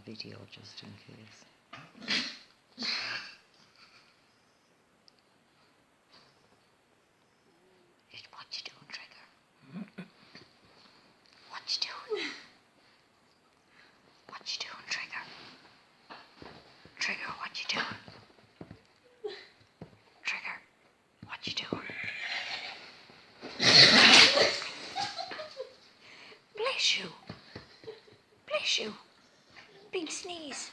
video just in case. What you doing, Trigger? What you doing? What you doing, Trigger? Trigger, what you doing? Trigger, what you doing? Bless you. Bless you. Big sneeze.